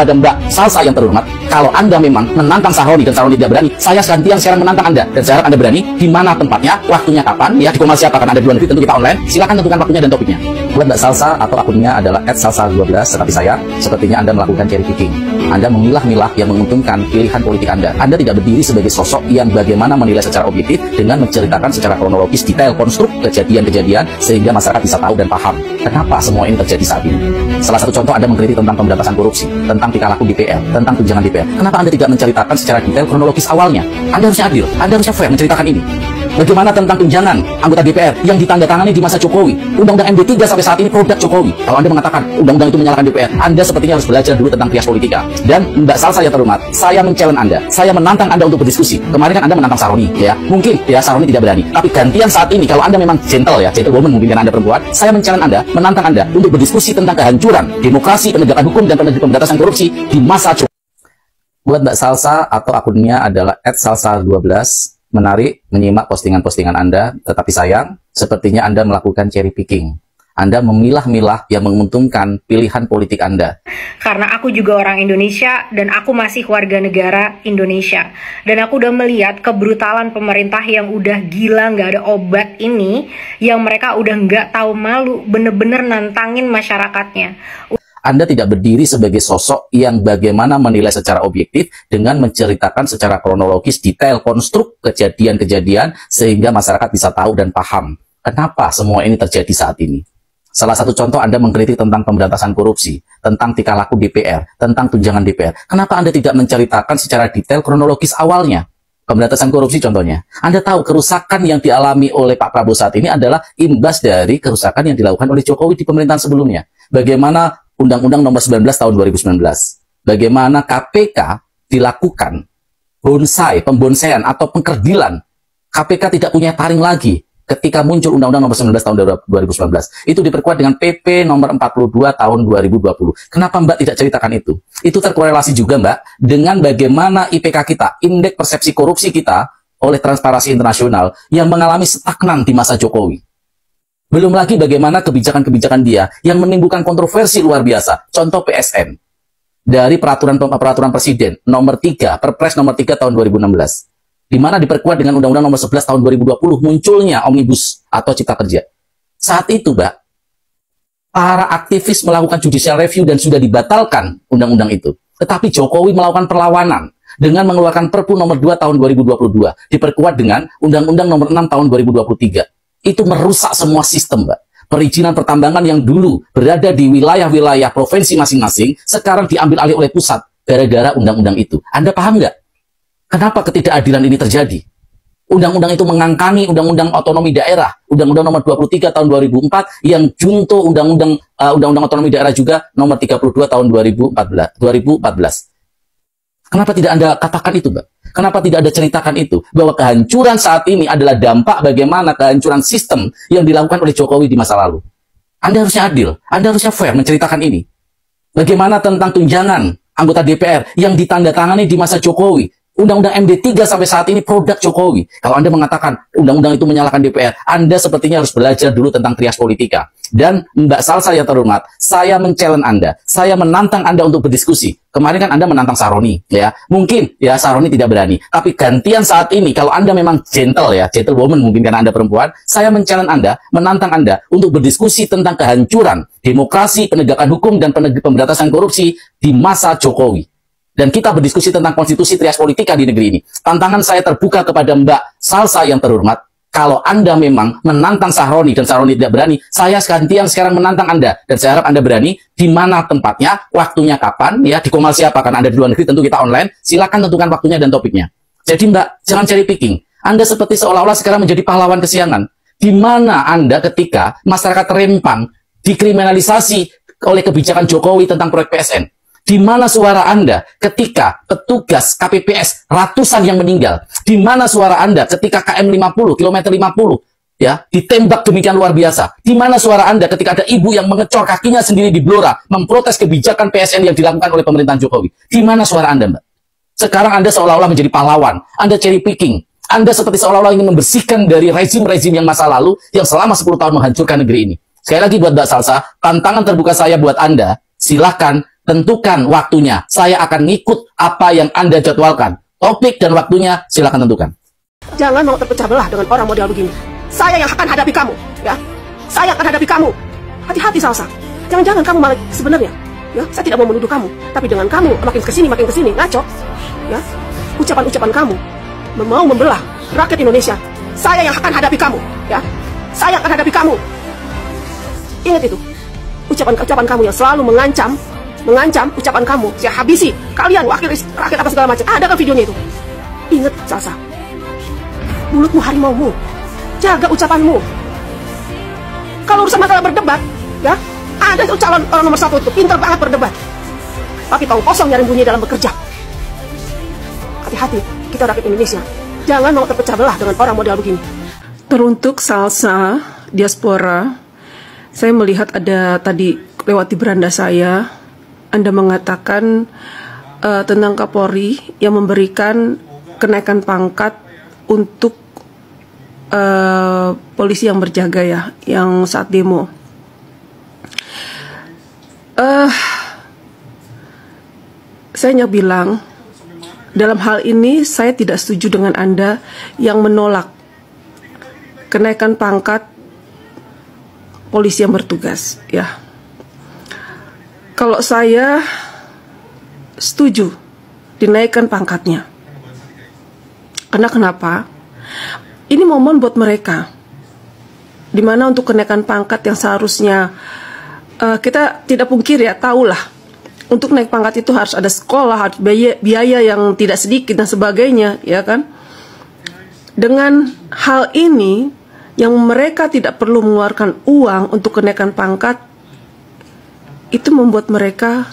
Pada Mbak Salsa yang terhormat, kalau Anda memang menantang Sahroni dan Sahroni tidak berani, saya gantian sekarang menantang Anda. Dan saya harap Anda berani, di mana tempatnya, waktunya kapan, ya di Komal siapa, karena ada di luar negeri, tentu kita online. Silakan tentukan waktunya dan topiknya. Buat Mbak Salsa atau akunnya adalah @salsa12, tetapi saya, sepertinya Anda melakukan cherry picking. Anda memilah-milah yang menguntungkan pilihan politik Anda. Anda tidak berdiri sebagai sosok yang bagaimana menilai secara objektif dengan menceritakan secara kronologis detail konstruk kejadian-kejadian sehingga masyarakat bisa tahu dan paham kenapa semua ini terjadi saat ini. Salah satu contoh Anda mengkritik tentang pemberantasan korupsi, tentang tingkah laku DPR, tentang tunjangan DPR. Kenapa Anda tidak menceritakan secara detail kronologis awalnya? Anda harusnya adil, Anda harusnya fair menceritakan ini. Bagaimana tentang tunjangan anggota DPR yang ditandatangani di masa Jokowi? Undang-undang MD3 sampai saat ini produk Jokowi. Kalau Anda mengatakan undang-undang itu menyalahkan DPR, Anda sepertinya harus belajar dulu tentang trias politika. Dan Mbak Salsa yang terhormat, saya men-challenge Anda. Saya menantang Anda untuk berdiskusi. Kemarin kan Anda menantang Sahroni, ya. Mungkin ya Sahroni tidak berani. Tapi gantian saat ini, kalau Anda memang gentle ya, gentlewoman mungkin karena Anda perempuan, saya men-challenge Anda, menantang Anda untuk berdiskusi tentang kehancuran demokrasi, penegakan hukum, dan pemberantasan korupsi di masa Jokowi. Buat Mbak Salsa atau akunnya adalah @salsa12, menarik menyimak postingan-postingan Anda, tetapi sayang, sepertinya Anda melakukan cherry picking. Anda memilah-milah yang menguntungkan pilihan politik Anda. Karena aku juga orang Indonesia dan aku masih warga negara Indonesia. Dan aku udah melihat kebrutalan pemerintah yang udah gila nggak ada obat ini, yang mereka udah nggak tahu malu, bener-bener nantangin masyarakatnya. Anda tidak berdiri sebagai sosok yang bagaimana menilai secara objektif dengan menceritakan secara kronologis detail konstruk kejadian-kejadian sehingga masyarakat bisa tahu dan paham kenapa semua ini terjadi saat ini. Salah satu contoh Anda mengkritik tentang pemberantasan korupsi, tentang tingkah laku DPR, tentang tunjangan DPR. Kenapa Anda tidak menceritakan secara detail kronologis awalnya? Pemberantasan korupsi contohnya. Anda tahu kerusakan yang dialami oleh Pak Prabowo saat ini adalah imbas dari kerusakan yang dilakukan oleh Jokowi di pemerintahan sebelumnya. Bagaimana Undang-Undang Nomor 19 Tahun 2019. Bagaimana KPK dilakukan bonsai, pembonsaian atau pengkerdilan. KPK tidak punya taring lagi ketika muncul Undang-Undang Nomor 19 Tahun 2019. Itu diperkuat dengan PP Nomor 42 Tahun 2020. Kenapa Mbak tidak ceritakan itu? Itu terkorelasi juga Mbak dengan bagaimana IPK kita, indeks persepsi korupsi kita oleh Transparansi Internasional yang mengalami stagnan di masa Jokowi. Belum lagi bagaimana kebijakan-kebijakan dia yang menimbulkan kontroversi luar biasa. Contoh PSN. Dari peraturan Presiden nomor 3, Perpres nomor 3 tahun 2016. Di mana diperkuat dengan Undang-Undang nomor 11 tahun 2020 munculnya Omnibus atau Cipta Kerja. Saat itu, Mbak, para aktivis melakukan judicial review dan sudah dibatalkan undang-undang itu. Tetapi Jokowi melakukan perlawanan dengan mengeluarkan Perpu nomor 2 tahun 2022. Diperkuat dengan Undang-Undang nomor 6 tahun 2023. Itu merusak semua sistem, Mbak. Perizinan pertambangan yang dulu berada di wilayah-wilayah provinsi masing-masing, sekarang diambil alih oleh pusat, gara-gara undang-undang itu. Anda paham nggak? Kenapa ketidakadilan ini terjadi? Undang-undang itu mengangkangi Undang-Undang Otonomi Daerah, Undang-Undang nomor 23 tahun 2004, yang junto Undang-Undang Otonomi Daerah juga nomor 32 tahun 2014. Kenapa tidak Anda katakan itu, Mbak? Kenapa tidak Anda ceritakan itu? Bahwa kehancuran saat ini adalah dampak bagaimana kehancuran sistem yang dilakukan oleh Jokowi di masa lalu. Anda harusnya adil, Anda harusnya fair menceritakan ini. Bagaimana tentang tunjangan anggota DPR yang ditandatangani di masa Jokowi? Undang-undang MD3 sampai saat ini produk Jokowi. Kalau Anda mengatakan undang-undang itu menyalahkan DPR, Anda sepertinya harus belajar dulu tentang trias politika. Dan Mbak Salsa yang terhormat, saya men-challenge Anda. Saya menantang Anda untuk berdiskusi. Kemarin kan Anda menantang Sahroni, ya. Mungkin ya Sahroni tidak berani. Tapi gantian saat ini, kalau Anda memang gentle ya, gentlewoman mungkin karena Anda perempuan, saya men-challenge Anda, menantang Anda untuk berdiskusi tentang kehancuran demokrasi, penegakan hukum, dan pemberantasan korupsi di masa Jokowi. Dan kita berdiskusi tentang konstitusi trias politika di negeri ini. Tantangan saya terbuka kepada Mbak Salsa yang terhormat. Kalau Anda memang menantang Sahroni dan Sahroni tidak berani, saya gantian sekarang menantang Anda. Dan saya harap Anda berani, di mana tempatnya, waktunya kapan, ya di Komal siapa, karena Anda di luar negeri, tentu kita online. Silakan tentukan waktunya dan topiknya. Jadi Mbak, jangan cherry picking. Anda seperti seolah-olah sekarang menjadi pahlawan kesiangan. Di mana Anda ketika masyarakat Rempang dikriminalisasi oleh kebijakan Jokowi tentang proyek PSN? Di mana suara Anda ketika petugas KPPS ratusan yang meninggal? Di mana suara Anda ketika KM 50, kilometer 50, ya, ditembak demikian luar biasa? Di mana suara Anda ketika ada ibu yang mengecor kakinya sendiri di Blora, memprotes kebijakan PSN yang dilakukan oleh pemerintahan Jokowi? Di mana suara Anda, Mbak? Sekarang Anda seolah-olah menjadi pahlawan. Anda cherry picking. Anda seperti seolah-olah ingin membersihkan dari rezim-rezim yang masa lalu yang selama 10 tahun menghancurkan negeri ini. Sekali lagi buat Mbak Salsa, tantangan terbuka saya buat Anda, silahkan tentukan waktunya. Saya akan ngikut apa yang Anda jadwalkan. Topik dan waktunya silakan tentukan. Jangan mau terpecah belah dengan orang model begini. Saya yang akan hadapi kamu, ya. Saya akan hadapi kamu. Hati-hati, Salsa. Jangan-jangan kamu malah sebenarnya, ya. Saya tidak mau menuduh kamu, tapi dengan kamu makin kesini ngaco, ya. Ucapan-ucapan kamu mau membelah rakyat Indonesia. Saya yang akan hadapi kamu, ya. Saya akan hadapi kamu. Ingat itu. Ucapan-ucapan kamu yang selalu mengancam ucapan kamu. Saya habisi kalian wakil rakyat apa segala macam. Ada kan videonya itu? Ingat, Salsa. Mulutmu harimaumu. Jaga ucapanmu. Kalau urusan masalah berdebat, ya, ada itu calon orang nomor 1 itu pintar banget berdebat, tapi tahu kosong nyari bunyi dalam bekerja. Hati-hati, kita rakyat Indonesia. Jangan mau terpecah belah dengan orang model begini. Teruntuk Salsa diaspora, saya melihat ada tadi lewat di beranda saya, Anda mengatakan tentang Kapolri yang memberikan kenaikan pangkat untuk polisi yang berjaga, ya, yang saat demo. Saya hanya bilang, dalam hal ini saya tidak setuju dengan Anda yang menolak kenaikan pangkat polisi yang bertugas, ya. Kalau saya setuju dinaikkan pangkatnya. Karena kenapa? Ini momen buat mereka, dimana untuk kenaikan pangkat yang seharusnya kita tidak pungkir, ya, tahulah untuk naik pangkat itu harus ada sekolah, harus biaya yang tidak sedikit dan sebagainya, ya kan? Dengan hal ini yang mereka tidak perlu mengeluarkan uang untuk kenaikan pangkat, itu membuat mereka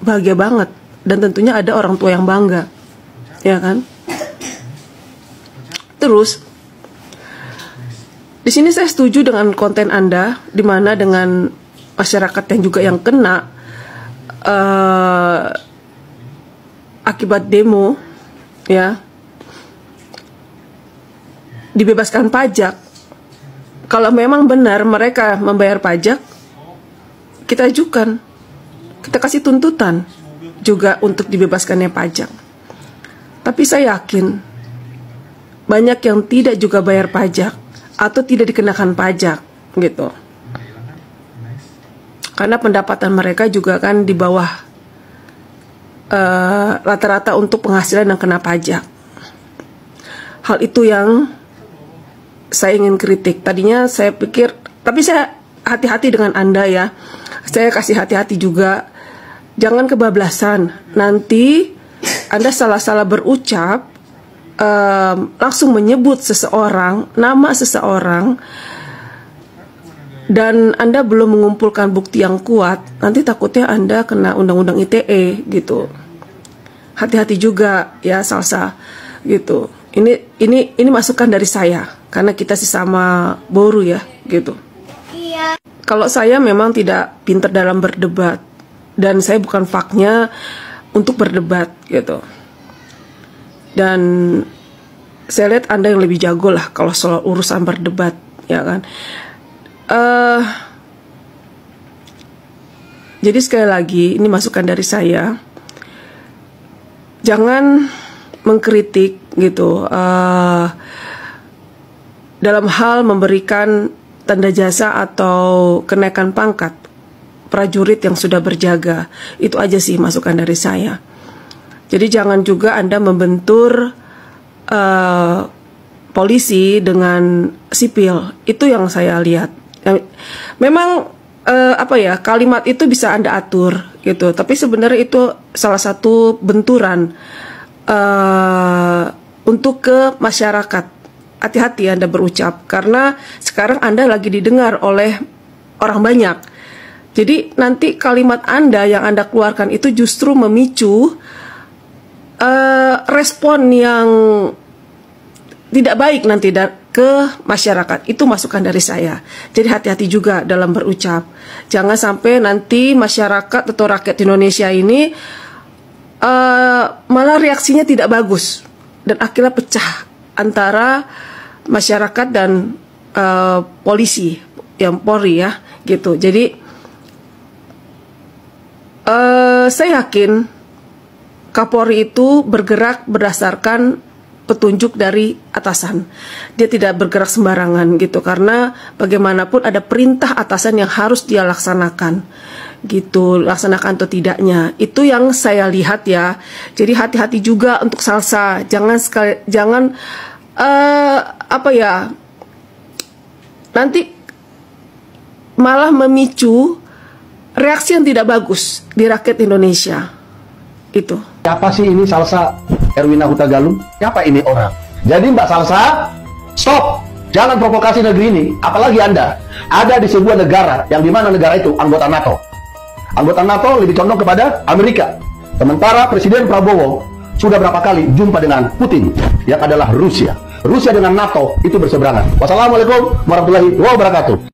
bahagia banget, dan tentunya ada orang tua yang bangga, ya kan? Terus, di sini saya setuju dengan konten Anda, di mana dengan masyarakat yang juga yang kena akibat demo, ya, dibebaskan pajak. Kalau memang benar mereka membayar pajak, kita ajukan, kita kasih tuntutan juga untuk dibebaskannya pajak. Tapi saya yakin banyak yang tidak juga bayar pajak atau tidak dikenakan pajak, gitu. Karena pendapatan mereka juga kan di bawah rata-rata untuk penghasilan yang kena pajak. Hal itu yang saya ingin kritik. Tadinya saya pikir, tapi saya hati-hati dengan Anda, ya. Saya kasih hati-hati juga. Jangan kebablasan. Nanti Anda salah-salah berucap, langsung menyebut seseorang, nama seseorang, dan Anda belum mengumpulkan bukti yang kuat, nanti takutnya Anda kena undang-undang ITE, gitu. Hati-hati juga, ya, Salsa, gitu. Ini masukan dari saya, karena kita sesama Boru, ya, gitu. Iya. Kalau saya memang tidak pintar dalam berdebat, dan saya bukan faknya untuk berdebat, gitu. Dan saya lihat Anda yang lebih jago lah kalau soal urusan berdebat, ya kan. Jadi sekali lagi, ini masukan dari saya. Jangan mengkritik, gitu, dalam hal memberikan tanda jasa atau kenaikan pangkat prajurit yang sudah berjaga. Itu aja sih masukan dari saya. Jadi jangan juga Anda membentur polisi dengan sipil. Itu yang saya lihat. Memang kalimat itu bisa Anda atur, gitu. Tapi sebenarnya itu salah satu benturan untuk ke masyarakat. Hati-hati Anda berucap, karena sekarang Anda lagi didengar oleh orang banyak. Jadi nanti kalimat Anda yang Anda keluarkan itu justru memicu respon yang tidak baik nanti ke masyarakat. Itu masukan dari saya. Jadi hati-hati juga dalam berucap. Jangan sampai nanti masyarakat atau rakyat Indonesia ini malah reaksinya tidak bagus dan akhirnya pecah antara masyarakat dan polisi yang Polri, ya, gitu. Jadi Saya yakin Kapolri itu bergerak berdasarkan petunjuk dari atasan. Dia tidak bergerak sembarangan gitu, karena bagaimanapun ada perintah atasan yang harus dia laksanakan gitu, laksanakan atau tidaknya. Itu yang saya lihat ya. Jadi hati-hati juga untuk Salsa, jangan nanti malah memicu reaksi yang tidak bagus di rakyat Indonesia. Itu. Siapa sih ini Salsa Erwina Huta Galung? Siapa ini orang? Jadi Mbak Salsa, stop! Jangan provokasi negeri ini. Apalagi Anda ada di sebuah negara yang dimana negara itu anggota NATO. Anggota NATO lebih condong kepada Amerika. Sementara Presiden Prabowo sudah berapa kali jumpa dengan Putin yang adalah Rusia. Rusia dengan NATO itu berseberangan. Wassalamualaikum warahmatullahi wabarakatuh.